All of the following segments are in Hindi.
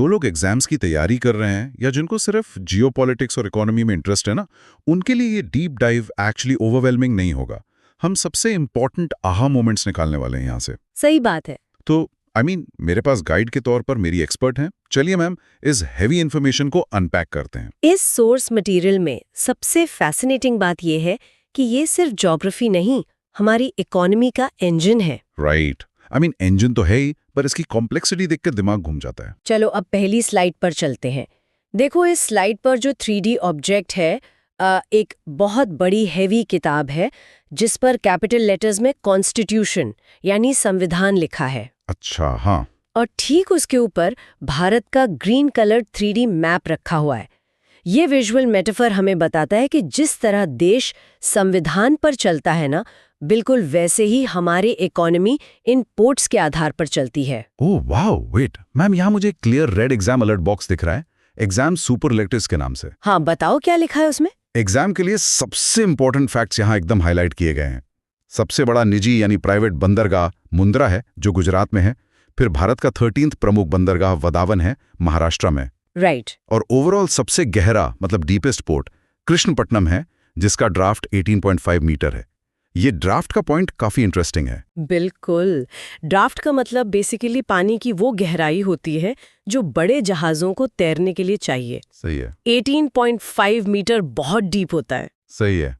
जो लोग एग्जाम्स की तैयारी कर रहे हैं या जिनको सिर्फ जियोपॉलिटिक्स और इकोनॉमी में इंटरेस्ट है ना, उनके लिए ये डीप डाइव एक्चुअली ओवरवेलमिंग नहीं होगा। हम सबसे इंपॉर्टेंट आहा मोमेंट्स निकालने वाले हैं यहाँ से। सही बात है। तो मेरे पास गाइड के तौर पर मेरी एक्सपर्ट हैं। चलिए मैम, इस हैवी इन्फॉर्मेशन को अनपैक करते हैं। इस सोर्स मटेरियल में सबसे फैसिनेटिंग बात यह है कि ये सिर्फ ज्योग्राफी नहीं, हमारी इकोनॉमी का इंजन है। राइट। इंजन तो है ही, पर इसकी कॉम्प्लेक्सिटी देखकर दिमाग घूम जाता है। चलो अब पहली स्लाइड पर चलते हैं। देखो इस स्लाइड पर जो 3D ऑब्जेक्ट है, एक बहुत बड़ी हैवी किताब है जिस पर कैपिटल लेटर्स में कॉन्स्टिट्यूशन यानी संविधान लिखा है। अच्छा, हाँ। और ठीक उसके ऊपर भारत का ग्रीन कलर्ड 3D मैप रखा हुआ है। ये विजुअल मेटाफर हमें बताता है कि जिस तरह देश संविधान पर चलता है ना, बिल्कुल वैसे ही हमारी इकोनॉमी इन पोर्ट्स के आधार पर चलती है। ओह वाह, वेट मैम, यहाँ मुझे clear red exam alert box दिख रहा है, एग्जाम सुपरलेटिव्स के नाम से। हाँ बताओ क्या लिखा है उसमें। एग्जाम के लिए सबसे इंपॉर्टेंट फैक्ट्स यहाँ एकदम हाईलाइट किए गए हैं। सबसे बड़ा निजी यानी प्राइवेट बंदरगाह मुंद्रा है, जो गुजरात में है। फिर भारत का 13th प्रमुख बंदरगाह वदावन है, महाराष्ट्र में। राइट। और ओवरऑल सबसे गहरा मतलब डीपेस्ट पोर्ट कृष्णपट्टनम है, जिसका ड्राफ्ट 18.5 मीटर है। ये ड्राफ्ट का पॉइंट काफी इंटरेस्टिंग है। बिल्कुल, ड्राफ्ट का मतलब बेसिकली पानी की वो गहराई होती है जो बड़े जहाजों को तैरने के लिए चाहिए। सही है। 18.5 मीटर बहुत डीप होता है। सही है।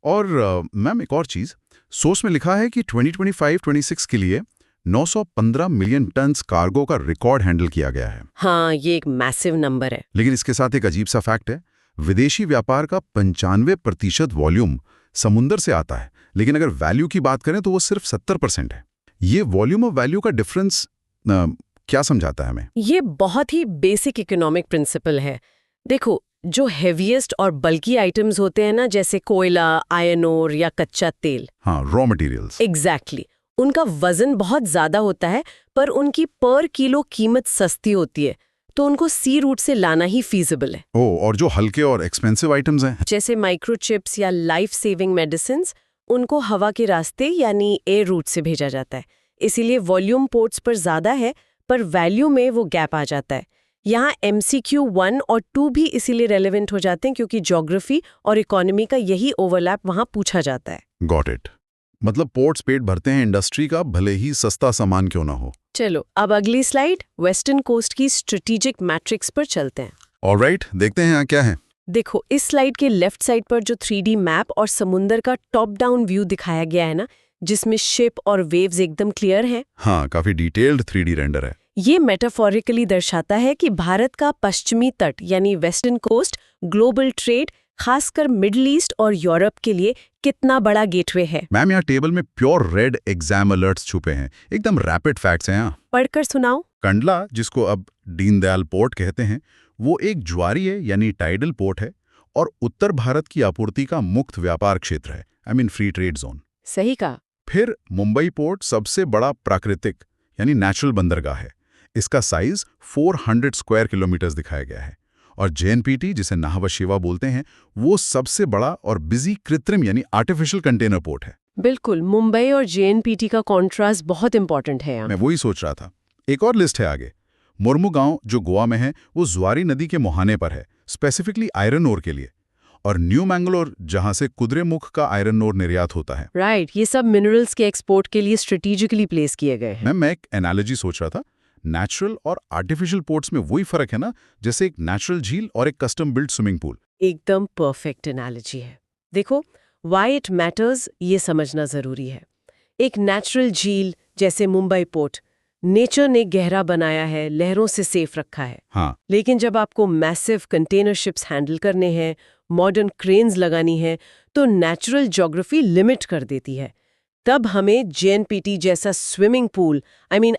और मैम एक और चीज, सोर्स में लिखा है कि 2025-26 के लिए 915 मिलियन टन्स कार्गो का रिकॉर्ड हैंडल किया गया है। हाँ, ये एक मैसिव नंबर है। लेकिन इसके साथ एक अजीब सा फैक्ट है, विदेशी व्यापार का 95% वॉल्यूम समुंदर से आता है, लेकिन अगर वैल्यू की बात करें तो वो सिर्फ 70% है। ये वॉल्यूम ऑफ वैल्यू का डिफरेंस क्या समझाता है हमें? ये बहुत ही बेसिक इकोनॉमिक प्रिंसिपल है। देखो, जो हेवीएस्ट और बल्की आइटम्स होते हैं ना, जैसे कोयला, आयरन ओर या कच्चा तेल, हाँ, रॉ मटेरियल्स। एग्जैक्टली, उनका वजन बहुत ज्यादा होता है, पर उनकी पर किलो कीमत सस्ती होती है, तो उनको सी रूट से लाना ही फीजिबल है। और जो हल्के और एक्सपेंसिव आइटम्स हैं, जैसे माइक्रोचिप्स या लाइफ सेविंग मेडिसिन्स, उनको हवा के रास्ते यानी एयर रूट से भेजा जाता है। इसीलिए वॉल्यूम पोर्ट्स पर ज्यादा है, पर वैल्यू में वो गैप आ जाता है। यहाँ MCQ 1 और 2 भी इसीलिए रेलेवेंट हो जाते हैं, क्योंकि ज्योग्राफी और इकोनॉमी का यही ओवरलैप वहाँ पूछा जाता है। Got it. मतलब पोर्ट्स पेट भरते हैं इंडस्ट्री का, भले ही सस्ता सामान क्यों ना हो। चलो अब अगली स्लाइड वेस्टर्न कोस्ट की स्ट्रेटेजिक मैट्रिक्स पर चलते हैं। ऑलराइट, देखते हैं यहाँ क्या है। देखो इस स्लाइड के लेफ्ट साइड पर जो 3D मैप और समुंदर का टॉप डाउन व्यू दिखाया गया है ना, जिसमें शिप और वेव्स एकदम क्लियर हैं। हाँ, काफी डिटेल्ड 3D रेंडर है। ये मेटाफोरिकली दर्शाता है कि भारत का पश्चिमी तट यानी वेस्टर्न कोस्ट ग्लोबल ट्रेड, खासकर मिडिल ईस्ट और यूरोप के लिए कितना बड़ा गेटवे है। मैम, यहाँ टेबल में प्योर रेड एग्जाम अलर्ट्स छुपे हैं, एकदम रैपिड फैक्ट्स हैं यहाँ। पढ़कर सुनाओ। कंडला, जिसको अब दीनदयाल पोर्ट कहते हैं, वो एक ज्वारी है यानी टाइडल पोर्ट है और उत्तर भारत की आपूर्ति का मुक्त व्यापार क्षेत्र है, फ्री ट्रेड जोन। सही कहा। फिर मुंबई पोर्ट सबसे बड़ा प्राकृतिक यानी नेचुरल बंदरगाह है। इसका साइज 400 स्क्वायर किलोमीटर्स दिखाया गया है। और JNPT, जिसे नाहवा शिवा बोलते हैं, वो सबसे बड़ा और बिजी कृत्रिम यानी आर्टिफिशियल कंटेनर पोर्ट है। बिल्कुल, मुंबई और JNPT का कॉन्ट्रास्ट बहुत इंपॉर्टेंट है यहाँ। मैं वही सोच रहा था। एक और लिस्ट है आगे। मुर्मुगांव, जो गोवा में है, वो ज्वारी नदी के मुहाने पर है, स्पेसिफिकली आयरन ओर के लिए। और न्यू मैंगलोर, जहां से कुद्रेमुख का आयरन ओर निर्यात होता है। राइट, ये सब मिनरल्स के एक्सपोर्ट के लिए स्ट्रेटेजिकली प्लेस किए गए हैं। मैं एक एनालॉजी सोच रहा था। नेचुरल और आर्टिफिशियल पोर्ट्स में वही फर्क है ना, जैसे एक नेचुरल झील और एक कस्टम बिल्ट स्विमिंग पूल। एकदम परफेक्ट एनालॉजी है। देखो, व्हाई इट मैटर्स ये समझना जरूरी है। एक नेचुरल झील जैसे मुंबई पोर्ट, नेचर ने गहरा बनाया है, लहरों से सेफ रखा है। हाँ। लेकिन जब आपको मैसिव कंटेनर शिप्स हैंडल करने हैं, मॉडर्न क्रेन्स लगानी है, तो नेचुरल ज्योग्राफी लिमिट कर देती है। तब हमें JNPT जैसा स्विमिंग पूल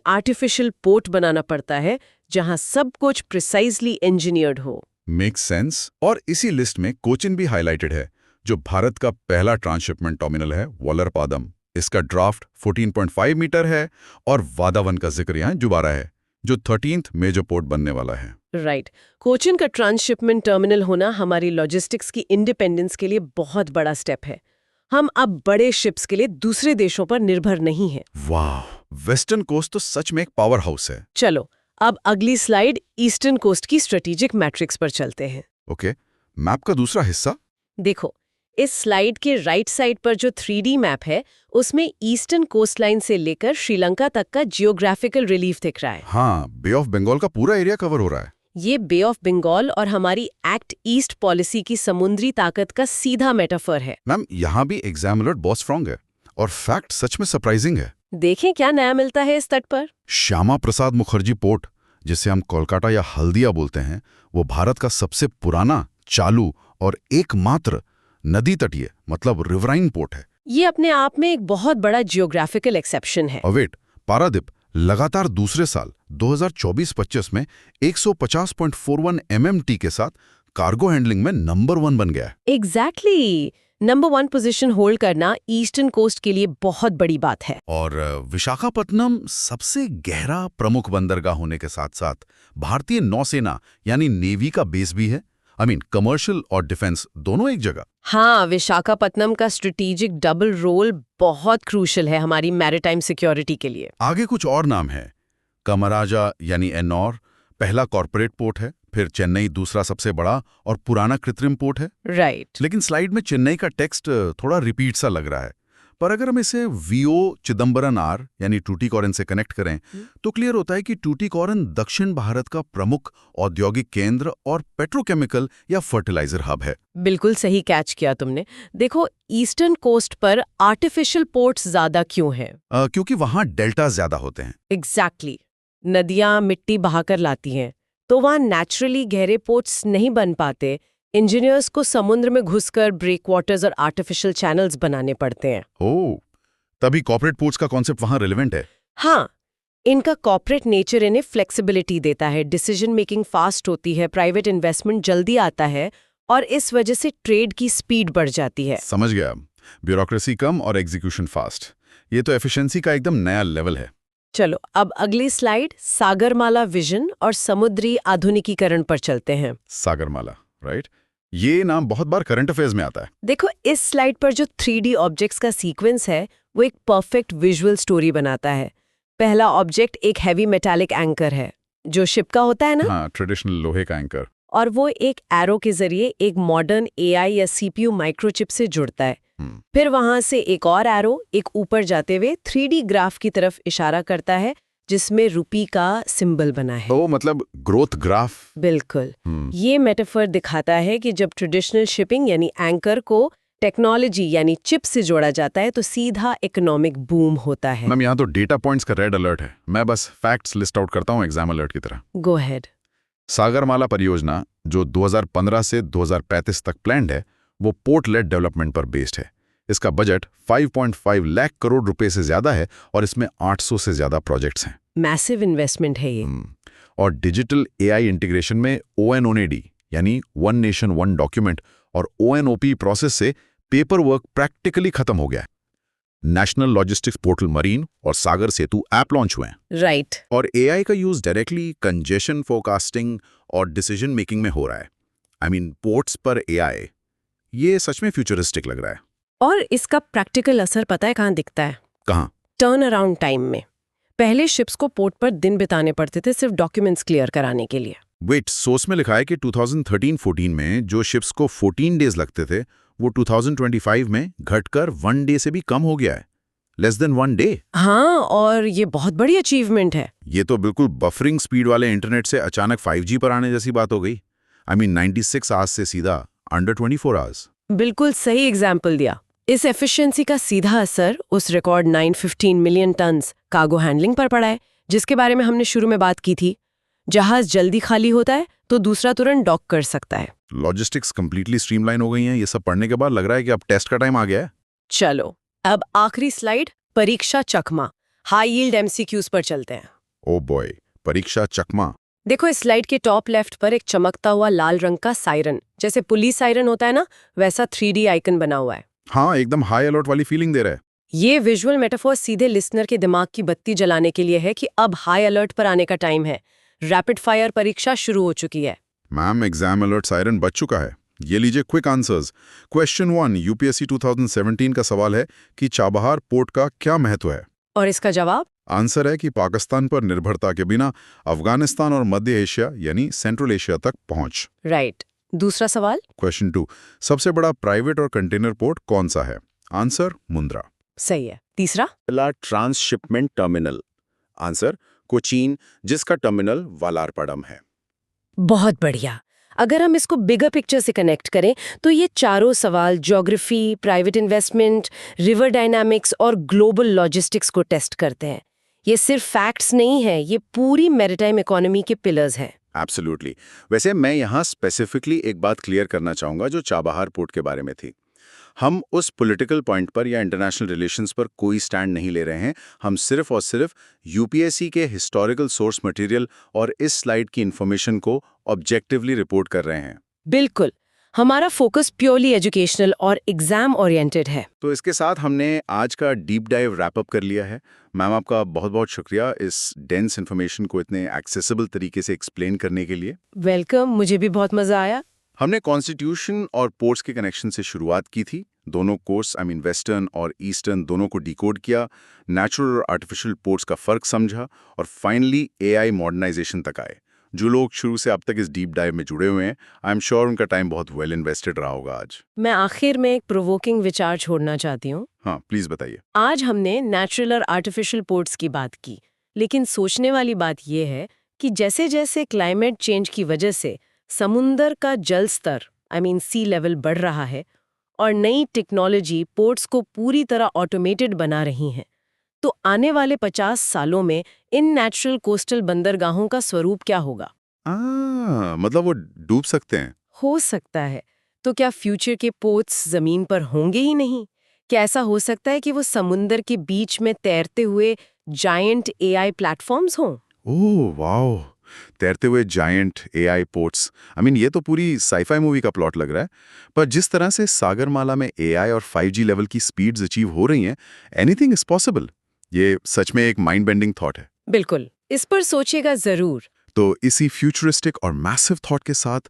आर्टिफिशियल पोर्ट बनाना पड़ता है, जहां सब कुछ प्रिसाइजली इंजीनियर्ड हो। Make sense. और इसी लिस्ट में कोचिन भी हाईलाइटेड है, जो भारत का पहला ट्रांसशिपमेंट टर्मिनल है, वॉलरपादम। इसका ड्राफ्ट 14.5 मीटर है और वादावन का जिक्र यहाँ जुबारा है, जो 13th मेजर पोर्ट बनने वाला है। राइट। कोचिन का ट्रांसशिपमेंट टर्मिनल होना हमारी लॉजिस्टिक्स की इंडिपेंडेंस के लिए बहुत बड़ा स्टेप है। हम अब बड़े शिप्स के लिए दूसरे देशों पर निर्भर नहीं हैं। वाह, वेस्टर्न कोस्ट तो सच में एक पावर हाउस है। चलो अब अगली स्लाइड ईस्टर्न कोस्ट की स्ट्रेटेजिक मैट्रिक्स पर चलते हैं। ओके, मैप का दूसरा हिस्सा। देखो, इस स्लाइड के राइट साइड पर जो 3D मैप है उसमें ईस्टर्न कोस्ट लाइन से लेकर श्रीलंका तक का जियोग्राफिकल रिलीफ दिख रहा है। हाँ, बे ऑफ बंगाल का पूरा एरिया कवर हो रहा है। ये बे ऑफ बंगाल और हमारी एक्ट ईस्ट पॉलिसी की समुद्री ताकत का सीधा मेटाफर है। मैम, यहाँ भी एग्जाम अलर्ट बहुत स्ट्रांग है और फैक्ट सच में सरप्राइजिंग है। देखें क्या नया मिलता है इस तट पर। श्यामा प्रसाद मुखर्जी पोर्ट, जिसे हम कोलकाता या हल्दिया बोलते हैं, वो भारत का सबसे पुराना, चालू और एकमात्र नदी तटीय मतलब रिवराइन पोर्ट है। ये अपने आप में एक बहुत बड़ा जियोग्राफिकल एक्सेप्शन है। अवेट, पारादीप लगातार दूसरे साल 2024-25 में 150.41 MMT के साथ कार्गो हैंडलिंग में नंबर 1 बन गया है। एग्जैक्टली, नंबर 1 पोजीशन होल्ड करना ईस्टर्न कोस्ट के लिए बहुत बड़ी बात है। और विशाखापत्तनम सबसे गहरा प्रमुख बंदरगाह होने के साथ साथ भारतीय नौसेना यानी नेवी का बेस भी है। कमर्शियल और डिफेंस दोनों एक जगह। हाँ, विशाखापत्तनम का स्ट्रेटेजिक डबल रोल बहुत क्रूशल है हमारी मैरिटाइम सिक्योरिटी के लिए। आगे कुछ और नाम है। कामराजा यानी एन्नौर पहला कॉर्पोरेट पोर्ट है, फिर चेन्नई दूसरा सबसे बड़ा और पुराना कृत्रिम पोर्ट है। राइट। लेकिन स्लाइड में चेन्नई का टेक्स्ट थोड़ा रिपीट सा लग रहा है, पर अगर हम इसे वीओ चिदम्बरम आर यानी टूटीकोरिन से कनेक्ट करें तो क्लियर होता है कि टूटीकोरिन दक्षिण भारत का प्रमुख औद्योगिक केंद्र और पेट्रोकेमिकल या फर्टिलाइजर हब है। बिल्कुल सही कैच किया तुमने। देखो, ईस्टर्न कोस्ट पर आर्टिफिशियल पोर्ट्स ज्यादा क्यों हैं? क्योंकि वहां डेल्टा ज्यादा होते हैं। एग्जैक्टली, नदियां मिट्टी बहाकर लाती हैं, तो वहां नेचुरली गहरे पोर्ट्स नहीं बन पाते। इंजीनियर्स को समुद्र में घुसकर ब्रेकवाटर्स और आर्टिफिशियल चैनल्स बनाने पड़ते हैं। ओह, तभी कॉर्पोरेट पोर्ट्स का कॉन्सेप्ट वहां रिलेवेंट है। हाँ, इनका कॉर्पोरेट नेचर इन्हें फ्लेक्सिबिलिटी देता है, डिसीजन मेकिंग फास्ट होती है, प्राइवेट इन्वेस्टमेंट जल्दी आता है और इस वजह से ट्रेड की स्पीड बढ़ जाती है। समझ गया, ब्यूरोक्रेसी कम और एग्जीक्यूशन फास्ट। ये तो एफिशिएंसी का एकदम नया लेवल है। चलो अब अगली स्लाइड सागरमाला विजन और समुद्री आधुनिकीकरण पर चलते हैं। सागरमाला, राइट? ये नाम बहुत बार करंट अफेयर्स में आता है। देखो, इस स्लाइड पर जो 3D ऑब्जेक्ट्स का सीक्वेंस है वो एक परफेक्ट विजुअल स्टोरी बनाता है। पहला ऑब्जेक्ट एक हैवी मेटालिक एंकर है जो शिप का होता है ना। हाँ, ट्रेडिशनल लोहे का एंकर। और वो एक एरो के जरिए एक मॉडर्न AI या CPU माइक्रोचिप से जुड़ता है। फिर वहां से एक और एरो एक ऊपर जाते हुए 3D ग्राफ की तरफ इशारा करता है जिसमें रुपी का सिंबल बना है। ओ, मतलब ग्रोथ ग्राफ। बिल्कुल। ये मेटाफर दिखाता है कि जब ट्रेडिशनल शिपिंग यानी एंकर को टेक्नोलॉजी यानी चिप से जोड़ा जाता है तो सीधा इकोनॉमिक बूम होता है। मैम, यहाँ तो डेटा पॉइंट्स का रेड अलर्ट है। मैं बस फैक्ट्स लिस्ट आउट करता हूँ एग्जाम अलर्ट की तरह। Go ahead. सागरमाला परियोजना जो 2015 से 2035 तक प्लान्ड है, वो पोर्ट लेड डेवलपमेंट पर बेस्ड है। इसका बजट 5.5 लाख करोड़ रुपए से ज्यादा है और इसमें 800 से ज्यादा प्रोजेक्ट्स हैं। मैसिव इन्वेस्टमेंट है ये। और डिजिटल AI इंटीग्रेशन में ONOD यानी वन नेशन वन डॉक्यूमेंट और ONOP प्रोसेस से पेपर वर्क प्रैक्टिकली खत्म हो गया है। नेशनल लॉजिस्टिक्स पोर्टल मरीन और सागर सेतु ऐप लॉन्च हुए हैं। राइट। और AI का यूज डायरेक्टली कंजेशन फोरकास्टिंग और डिसीजन मेकिंग में हो रहा है। पोर्ट्स पर AI, ये सच में फ्यूचरिस्टिक लग रहा है। और इसका प्रैक्टिकल असर पता है कहाँ दिखता है? कहाँ? टर्न अराउंड टाइम में। पहले शिप्स को पोर्ट पर दिन बिताने पड़ते थे सिर्फ डॉक्यूमेंट्स क्लियर कराने के लिए। वेट, सोर्स में लिखा है कि 2013-14 में जो शिप्स को 14 डेज लगते थे वो 2025 में घटकर 1 डे से भी कम हो गया है। Less than 1 day. हाँ, और ये बहुत बड़ी अचीवमेंट है। ये तो बिल्कुल बफरिंग स्पीड वाले इंटरनेट से अचानक 5G पर आने जैसी बात हो गई। 96 आवर्स से सीधा अंडर 24 आवर्स। बिल्कुल सही एग्जाम्पल दिया। इस एफिशिएंसी का सीधा असर उस record 915 million turns cargo handling पर पड़ा है जिसके बारे में हमने शुरू में बात की थी। जहाज जल्दी खाली होता है तो दूसरा तुरंत डॉक कर सकता है। लॉजिस्टिक्स कंप्लीटली स्ट्रीमलाइन हो गई हैं। ये सब पढ़ने के बाद लग रहा है कि अब टेस्ट का टाइम आ गया है। चलो अब आखिरी स्लाइड परीक्षा चकमा हाई यील्ड MCQs पर चलते हैं। ओ बॉय, परीक्षा चकमा। देखो, इस स्लाइड के टॉप लेफ्ट पर एक चमकता हुआ लाल रंग का सायरन, जैसे पुलिस सायरन होता है ना, वैसा 3D आइकन बना हुआ है। हाँ, एकदम हाई अलर्ट वाली फीलिंग दे रहा है। ये विजुअल मेटाफोर सीधे लिसनर के दिमाग की बत्ती जलाने के लिए है कि अब हाई अलर्ट पर आने का टाइम है। रैपिड फायर परीक्षा शुरू हो चुकी है। मैम, एग्जाम अलर्ट सायरन बज चुका है। ये लीजिए क्विक आंसर्स। क्वेश्चन 1 UPSC 2017 का सवाल है कि चाबहार पोर्ट का क्या महत्व है? और इसका जवाब? आंसर है कि पाकिस्तान पर निर्भरता के बिना अफगानिस्तान और मध्य एशिया यानी सेंट्रल एशिया तक पहुंच। राइट। दूसरा सवाल? क्वेश्चन 2, सबसे बड़ा प्राइवेट और कंटेनर पोर्ट कौन सा है? आंसर मुंद्रा। सही है। तीसरा? पहला ट्रांसशिपमेंट टर्मिनल। आंसर कोचीन, जिसका टर्मिनल वालारपडम है। बहुत बढ़िया। अगर हम इसको बिगर पिक्चर से कनेक्ट करें तो ये चारों सवाल geography, private investment, river dynamics और ग्लोबल लॉजिस्टिक्स को टेस्ट करते हैं। ये सिर्फ फैक्ट्स नहीं है, ये पूरी मैरीटाइम इकोनॉमी के पिलर्स हैं। एब्सोल्युटली। वैसे मैं यहाँ स्पेसिफिकली एक बात क्लियर करना चाहूँगा जो चाबहार पोर्ट के बारे में थी। हम उस पॉलिटिकल पॉइंट पर या इंटरनेशनल रिलेशंस पर कोई स्टैंड नहीं ले रहे हैं। हम सिर्फ और सिर्फ यूपीएससी के हिस्टोरिकल सोर्स मटेरियल और इस स्लाइड की इन्फॉर्मेशन को ऑब्जेक्टिवली रिपोर्ट कर रहे हैं। बिल्कुल। हमारा फोकस प्योरली एजुकेशनल और एग्जाम ओरिएंटेड है। तो इसके साथ हमने आज का डीप डाइव रैप अप कर लिया है। मैम, आपका बहुत बहुत शुक्रिया इस डेंस इन्फॉर्मेशन को इतने एक्सेसिबल तरीके से एक्सप्लेन करने के लिए। वेलकम, मुझे भी बहुत मजा आया। हमने कॉन्स्टिट्यूशन और पोर्ट्स के कनेक्शन से शुरुआत की थी। दोनों कोर्स वेस्टर्न और ईस्टर्न दोनों को डिकोड किया, नेचुरल और आर्टिफिशियल पोर्ट्स का फर्क समझा और फाइनली एआई मॉडर्नाइजेशन तक आए। जो लोग शुरू से अब तक इस डीप डाइव में जुड़े हुए हैं, आई एम श्योर उनका टाइम बहुत वेल इन्वेस्टेड रहा होगा आज। मैं आखिर में एक प्रोवोकिंग विचार छोड़ना चाहती हूँ। हाँ, प्लीज बताइए। आज हमने नेचुरल और आर्टिफिशियल पोर्ट्स की बात की, लेकिन सोचने वाली बात यह है कि जैसे जैसे क्लाइमेट चेंज की वजह से समुंदर का जल स्तर सी लेवल बढ़ रहा है और नई टेक्नोलॉजी पोर्ट्स को पूरी तरह ऑटोमेटेड बना रही हैं, तो आने वाले 50 सालों में इन नेचुरल कोस्टल बंदरगाहों का स्वरूप क्या होगा? मतलब वो डूब सकते हैं? हो सकता है। तो क्या फ्यूचर के पोर्ट्स जमीन पर होंगे ही नहीं? क्या ऐसा हो सकता है कि वो समुंदर के बीच में तैरते हुए जायंट एआई प्लेटफॉर्म्स हों? ओह वाओ, तैरते हुए जायंट एआई पोर्ट्स। ये तो पूरी साईफाई मूवी का प्लॉट लग रहा है। पर जिस तरह से सागरमाला में एआई और 5G लेवल की स्पीड्स अचीव हो रही हैं, एनीथिंग इज पॉसिबल। ये सच में एक माइंड बेंडिंग थॉट है। बिल्कुल, इस पर सोचिएगा जरूर। तो इसी फ्यूचरिस्टिक और मैसिव थॉट के साथ